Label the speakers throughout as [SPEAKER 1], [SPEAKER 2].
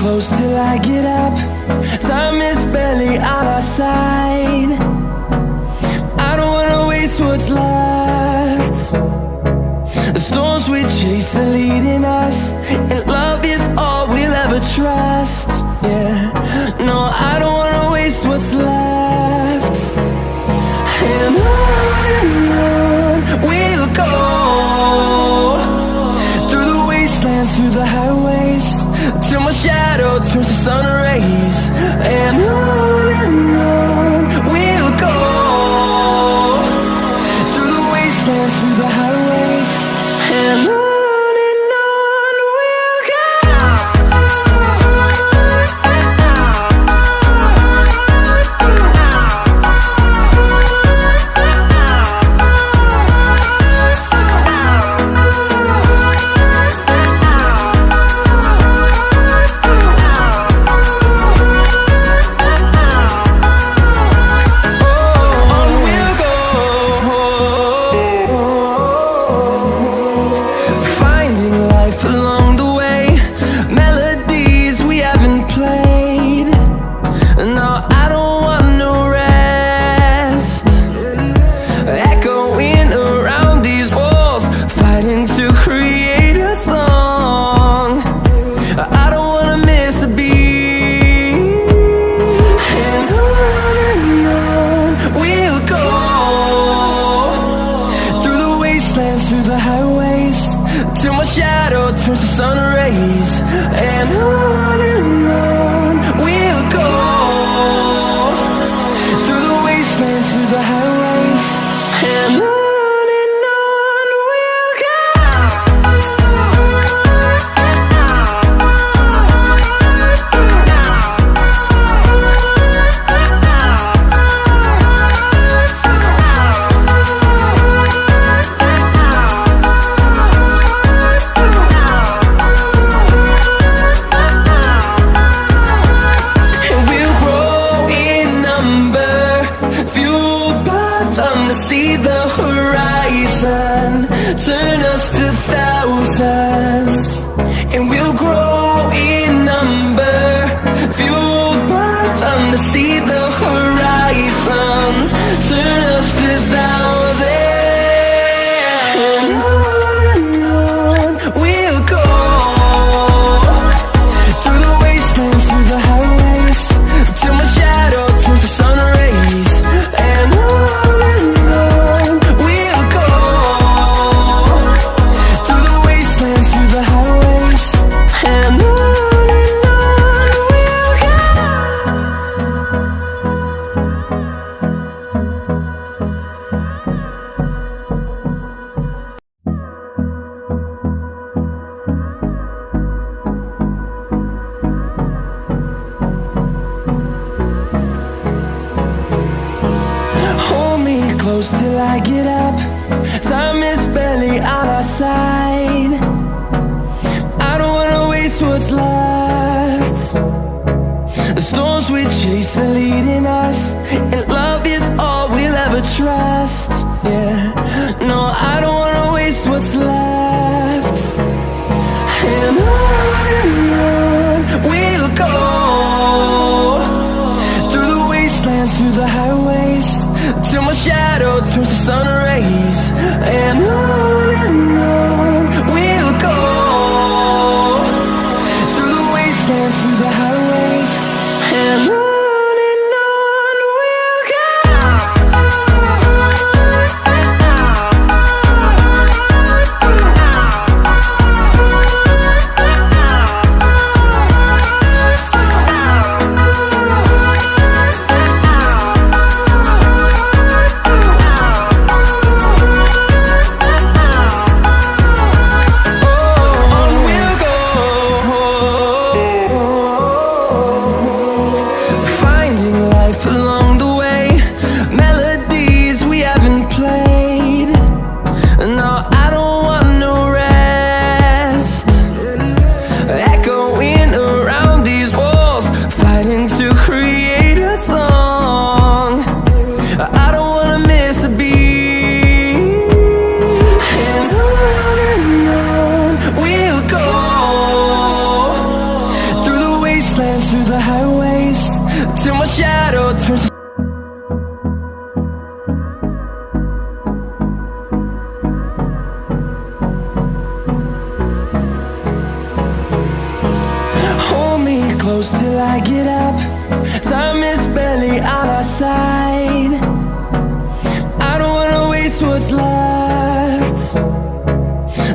[SPEAKER 1] close till I get up. Time is barely on our side. I don't wanna waste what's left. The storms we chase are leading us, and love is all we'll ever trust. Yeah, no, I don't wanna waste what's left. And on we'll go, through the wastelands, through the highways, till my shadow turns to sun rays. And on we'll go, through the wastelands, through the highways, and on. Through the highways, till my shadow turns to sun rays. And on we'll go, through the wastelands, through the highways, and on. See the horizon turn us to thousands, and we'll grow in number, fueled by them to see the horizon turn us to thousands. And on we'll go, through the wastelands, through the highways, till my shadow turns to sun rays. And on close till I get up. Time is barely on our side. I don't wanna waste what's left. The storms we chase are leading us, and love is all we'll ever trust. Yeah, no, I don't wanna waste what's left. And on we'll go, through the wastelands, through the highways, till my shadow turns to sun rays. And I get up. Time is barely on our side. I don't wanna waste what's left.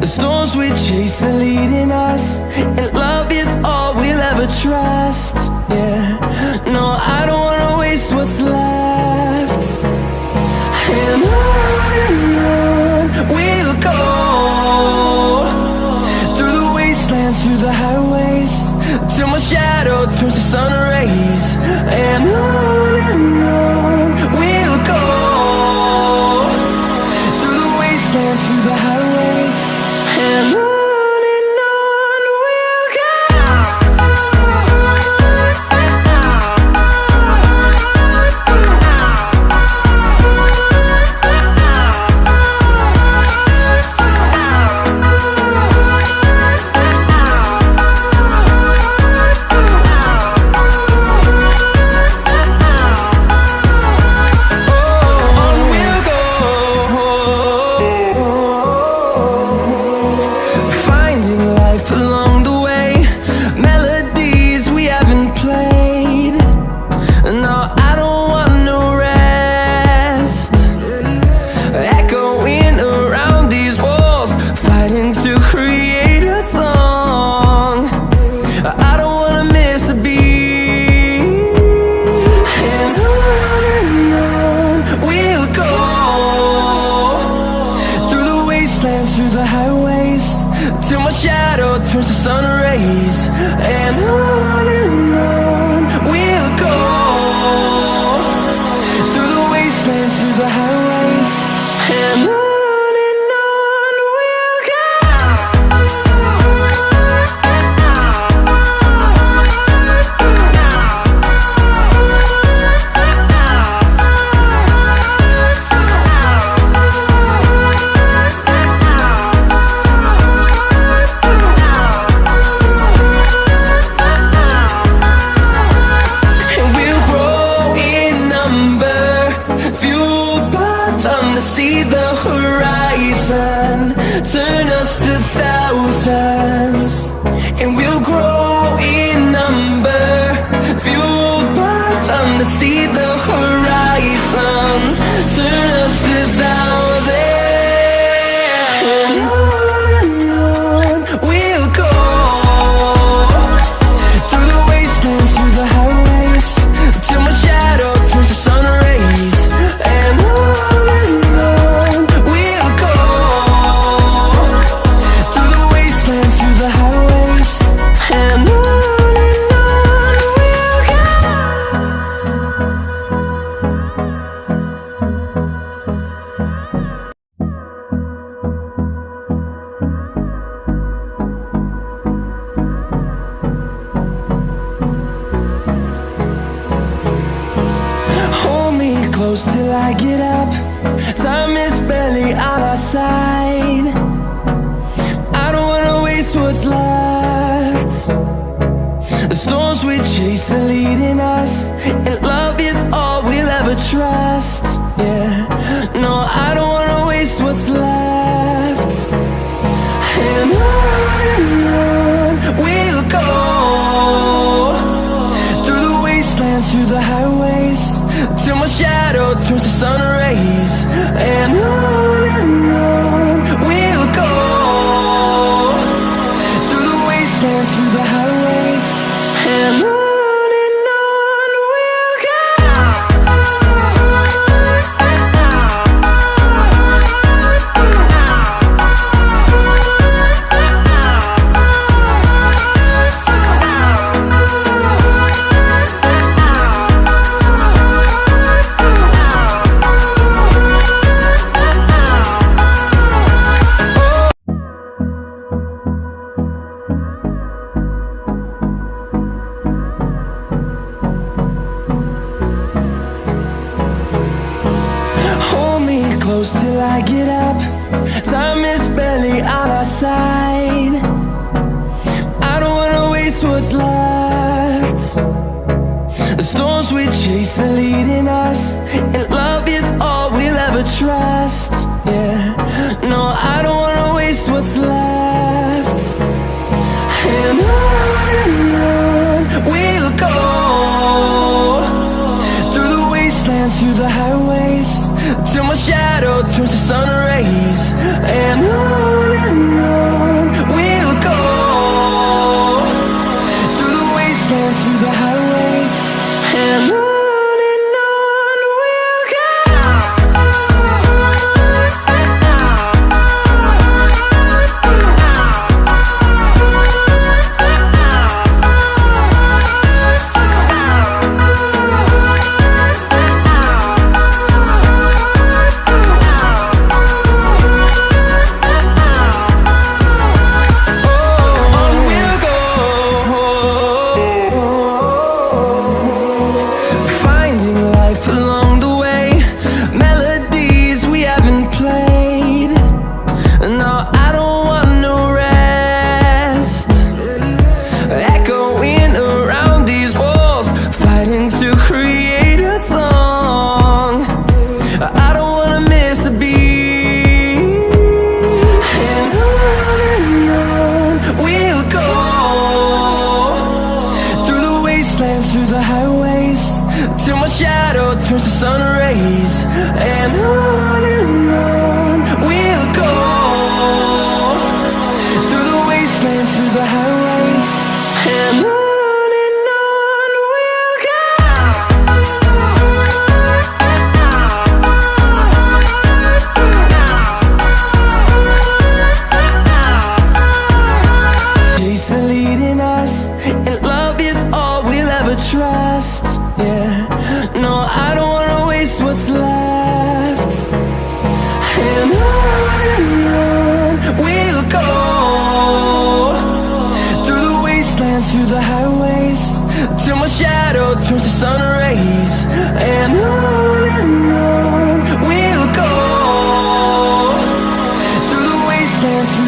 [SPEAKER 1] The storms we chase are leading us, and love is all we'll ever trust. Yeah, no, I don't wanna waste what's left. And on we'll go, through the wastelands, through the highways, till my shadow turns to sun rays. And on we'll go, through the wastelands, through the highways, and on we'll go. Through the highways, till my shadow turns to sun rays. And on we'll go, through the wastelands, through the highways, and on we'll go. See the horizon, turn us to thousands, and we'll grow in number, fueled by them to see the horizon, turn us to thousands. And on we'll go, through the wastelands, through the highways, till my shadow turns to sun rays. And close till I get up. Time is barely on our side. I don't wanna waste what's left. The storms we chase are leading us, and love is all we'll ever trust. Yeah, no, I don't wanna waste what's left. And on we'll go, through the wastelands, through the highways, till my shadow turns to sun rays. And on we'll go, through the wastelands, through the highways, and on. Close till I get up. Time is barely on our side. I don't wanna waste what's left. The storms we chase are leading us, and love is all we'll ever trust. Yeah, no, I don't wanna waste what's left. And on we'll go,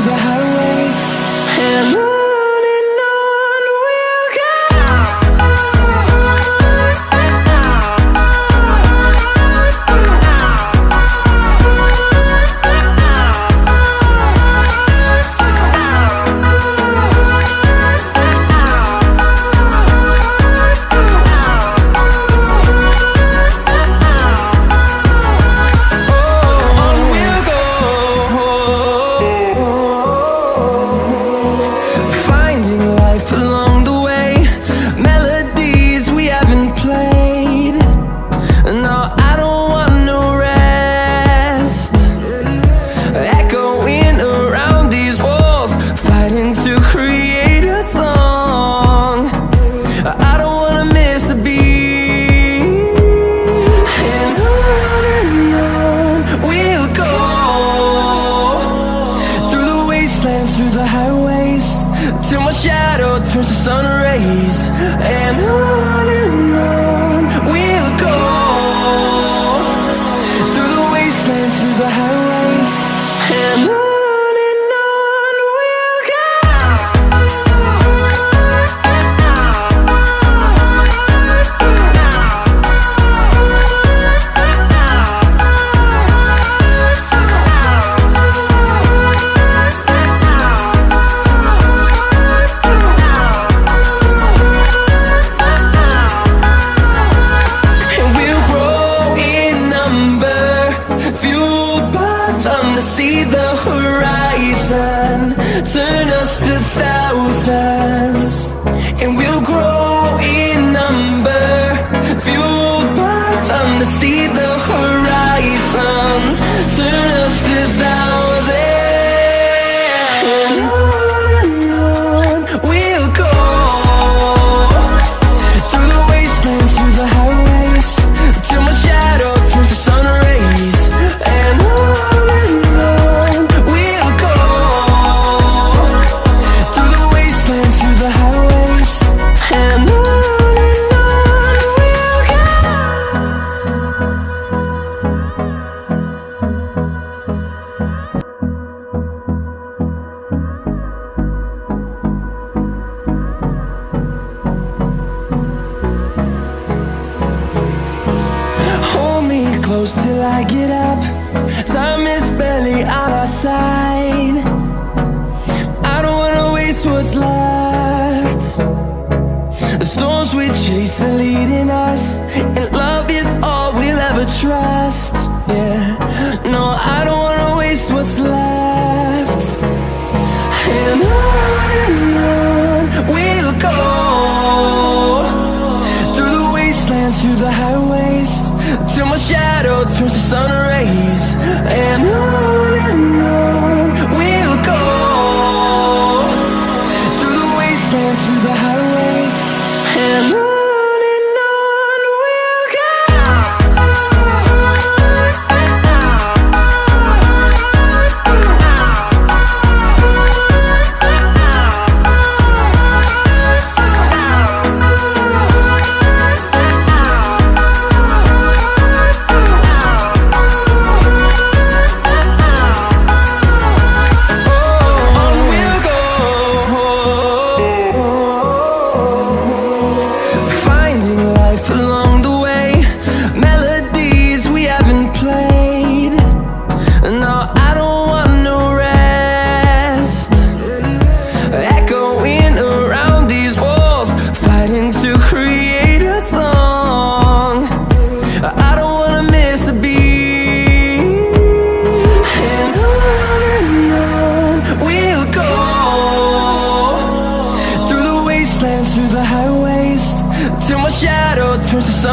[SPEAKER 1] through the highways, and on we'll go. Through the highways, till my shadow turns to sun rays, and on we'll go. Through the wastelands, through the highways, and on we'll go. See the horizon turn us to thousands, and we'll grow in number, fueled by them to see the horizon turn us to thousands, and on we'll go. Through the wastelands, through the highways, till my shadow turns to sun rays, and on close till I get up. Time is barely on our side. I don't wanna waste what's left. The storms we chase are leading us, and love is all we'll ever trust. Yeah, no, I don't wanna waste what's left. And on we'll go. Through the wastelands, through the highways, till my shadow turns to sun rays, and on we'll go. Through the wastelands, through the highways, and on. Through the highways, till my shadow turns to sun.